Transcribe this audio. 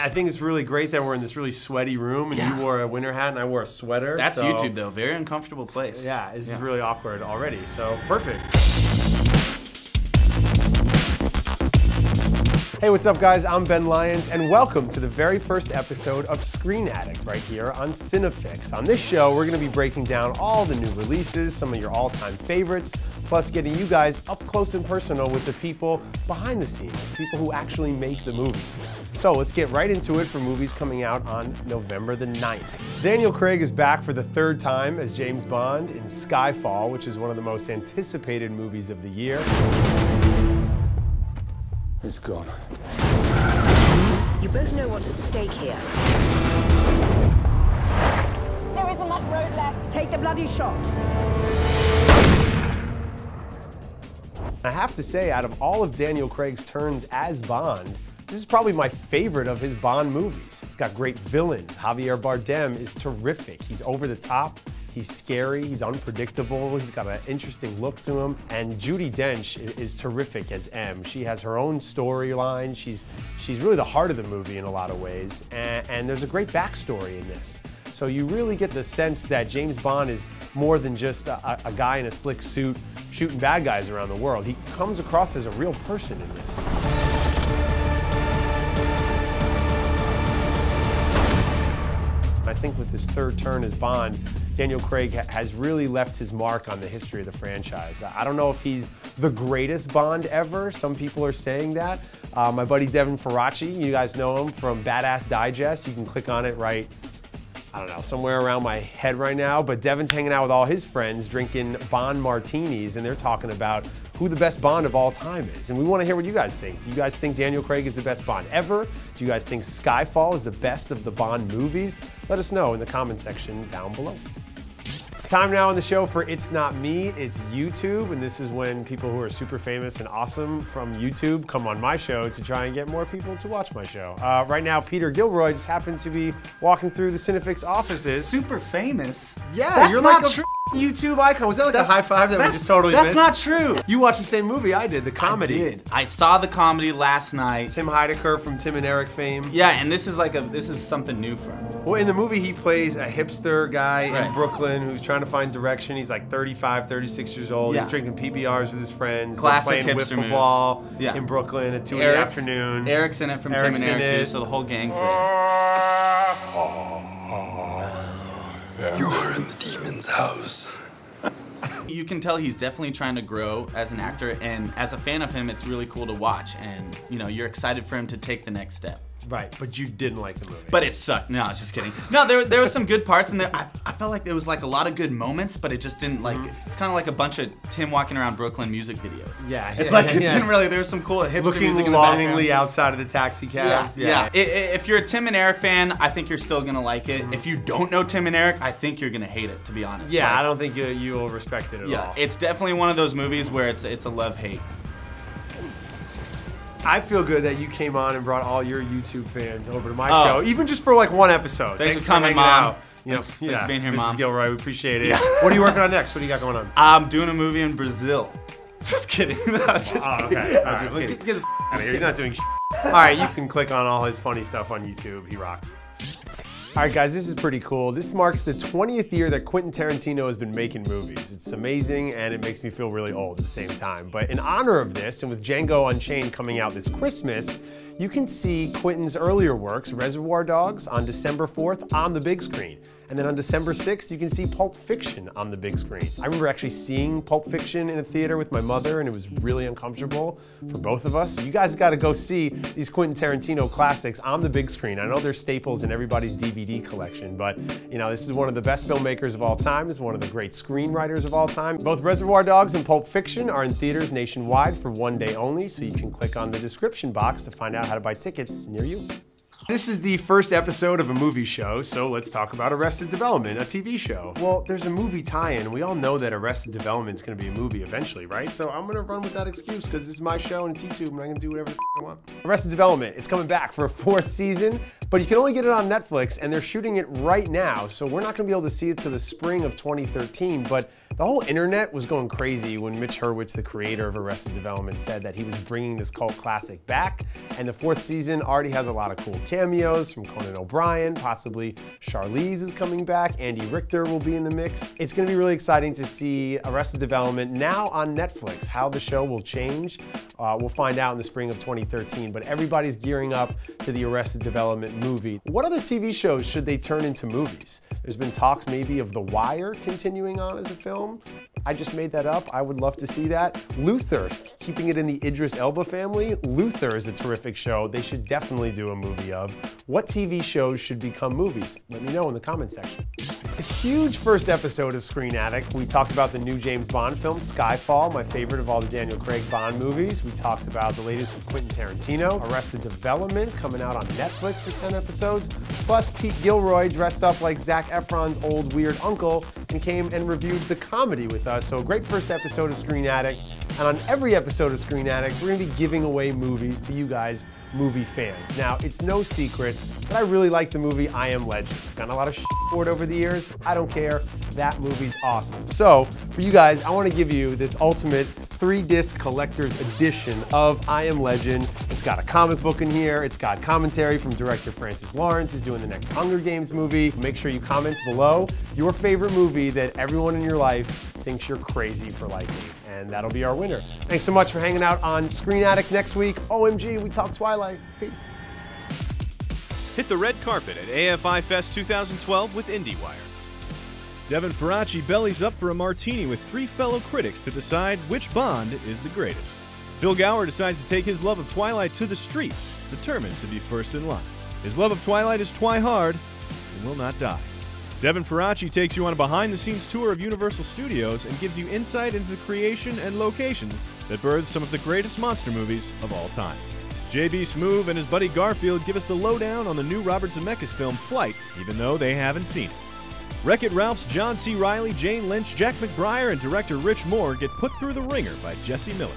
I think it's really great that we're in this really sweaty room, and you wore a winter hat and I wore a sweater. That's YouTube, though. Very uncomfortable place. Yeah, this is really awkward already, so perfect. Hey, what's up, guys? I'm Ben Lyons, and welcome to the very first episode of Screen Addict right here on CineFix. On this show, we're going to be breaking down all the new releases, some of your all-time favorites, plus getting you guys up close and personal with the people behind the scenes, people who actually make the movies. So let's get right into it for movies coming out on November the 9th. Daniel Craig is back for the third time as James Bond in Skyfall, which is one of the most anticipated movies of the year. It's gone. You both know what's at stake here. There isn't much road left. Take the bloody shot. I have to say, out of all of Daniel Craig's turns as Bond, this is probably my favorite of his Bond movies. It's got great villains. Javier Bardem is terrific. He's over the top. He's scary, he's unpredictable, he's got an interesting look to him. And Judi Dench is terrific as M. She has her own storyline. She's really the heart of the movie in a lot of ways. And there's a great backstory in this. So you really get the sense that James Bond is more than just a guy in a slick suit shooting bad guys around the world. He comes across as a real person in this. I think with his third turn as Bond, Daniel Craig has really left his mark on the history of the franchise. I don't know if he's the greatest Bond ever. Some people are saying that. My buddy Devin Faraci, you guys know him from Badass Digest. You can click on it right, I don't know, somewhere around my head right now. But Devin's hanging out with all his friends drinking Bond martinis, and they're talking about who the best Bond of all time is. And we want to hear what you guys think. Do you guys think Daniel Craig is the best Bond ever? Do you guys think Skyfall is the best of the Bond movies? Let us know in the comment section down below. Time now on the show for It's Not Me, It's YouTube, and this is when people who are super famous and awesome from YouTube come on my show to try and get more people to watch my show. Right now, Peter Gilroy just happened to be walking through the CineFix offices. Super famous? Yeah, that's you're not like true. YouTube icon. Was that like a high five that we just totally missed? That's not true. You watched the same movie I did, the comedy. I did. I saw the comedy last night. Tim Heidecker from Tim and Eric fame. Yeah, and this is something new for him. Well, in the movie, he plays a hipster guy in Right. Brooklyn who's trying to find direction. He's like 35, 36 years old. Yeah. He's drinking PBRs with his friends. Classic They're playing hipster wiffle ball moves. Yeah. in Brooklyn at 2 in the afternoon. Eric's in it from Eric's Tim and in Eric too, it. so the whole gang's there. You're in the demon's house. You can tell he's definitely trying to grow as an actor, and as a fan of him, it's really cool to watch, and you know, you're excited for him to take the next step. Right, but you didn't like the movie. But it sucked. No, I was just kidding. No, there were some good parts in there. I felt like there was like a lot of good moments, but it just didn't like. It's kind of like a bunch of Tim walking around Brooklyn music videos. Yeah, it's like it didn't really. There was some cool hipster looking music in the longingly background. outside of the taxi cab. Yeah. If you're a Tim and Eric fan, I think you're still gonna like it. If you don't know Tim and Eric, I think you're gonna hate it. To be honest. Yeah, like, I don't think you will respect it at all. It's definitely one of those movies where it's a love-hate. I feel good that you came on and brought all your YouTube fans over to my show, even just for like one episode. Thanks for coming, Mom. Out. You know, Thanks for being here, this Mom. is Gilroy. We appreciate it. What are you working on next? What do you got going on? I'm doing a movie in Brazil. Just kidding. No, just kidding. Okay. I'm just kidding. Get the out of here. You're not doing shit. All right, you can click on all his funny stuff on YouTube. He rocks. All right, guys, this is pretty cool. This marks the 20th year that Quentin Tarantino has been making movies. It's amazing, and it makes me feel really old at the same time. But in honor of this, and with Django Unchained coming out this Christmas, you can see Quentin's earlier works, Reservoir Dogs, on December 4th on the big screen. And then on December 6th, you can see Pulp Fiction on the big screen. I remember actually seeing Pulp Fiction in a theater with my mother, and it was really uncomfortable for both of us. You guys gotta go see these Quentin Tarantino classics on the big screen. I know they're staples in everybody's DVD collection, but you know, this is one of the best filmmakers of all time. This is one of the great screenwriters of all time. Both Reservoir Dogs and Pulp Fiction are in theaters nationwide for one day only, so you can click on the description box to find out how to buy tickets near you. This is the first episode of a movie show, so let's talk about Arrested Development, a TV show. Well, there's a movie tie-in. We all know that Arrested Development is going to be a movie eventually, right? So I'm going to run with that excuse because this is my show and it's YouTube and I can do whatever the I want. Arrested Development is coming back for a 4th season. But you can only get it on Netflix, and they're shooting it right now, so we're not gonna be able to see it to the spring of 2013, but the whole internet was going crazy when Mitch Hurwitz, the creator of Arrested Development, said that he was bringing this cult classic back, and the 4th season already has a lot of cool cameos from Conan O'Brien, possibly Charlize is coming back, Andy Richter will be in the mix. It's gonna be really exciting to see Arrested Development now on Netflix. How the show will change, we'll find out in the spring of 2013, but everybody's gearing up to the Arrested Development movie. What other TV shows should they turn into movies? There's been talks maybe of The Wire continuing on as a film. I just made that up. I would love to see that. Luther, keeping it in the Idris Elba family. Luther is a terrific show they should definitely do a movie of. What TV shows should become movies? Let me know in the comment section. A huge first episode of Screen Addict. We talked about the new James Bond film, Skyfall, my favorite of all the Daniel Craig Bond movies. We talked about the latest with Quentin Tarantino, Arrested Development, coming out on Netflix for 10 episodes. Plus, Pete Gilroy dressed up like Zac Efron's old weird uncle and came and reviewed the comedy with us. So a great first episode of Screen Addict. And on every episode of Screen Addict, we're gonna be giving away movies to you guys, movie fans. Now, it's no secret that I really like the movie I Am Legend. I've gotten a lot of shit for it over the years. I don't care. That movie's awesome. So, for you guys, I want to give you this ultimate 3-disc collector's edition of I Am Legend. It's got a comic book in here. It's got commentary from director Francis Lawrence, who's doing the next Hunger Games movie. Make sure you comment below your favorite movie that everyone in your life thinks you're crazy for liking. And that'll be our winner. Thanks so much for hanging out on Screen Addict next week. OMG, we talk Twilight. Peace. Hit the red carpet at AFI Fest 2012 with IndieWire. Devin Faraci bellies up for a martini with 3 fellow critics to decide which Bond is the greatest. Phil Gower decides to take his love of Twilight to the streets, determined to be first in line. His love of Twilight is twi-hard and will not die. Devin Faraci takes you on a behind-the-scenes tour of Universal Studios and gives you insight into the creation and locations that birthed some of the greatest monster movies of all time. JB Smoove and his buddy Garfield give us the lowdown on the new Robert Zemeckis film Flight, even though they haven't seen it. Wreck-It Ralph's John C. Reilly, Jane Lynch, Jack McBrayer, and director Rich Moore get put through the ringer by Jesse Miller.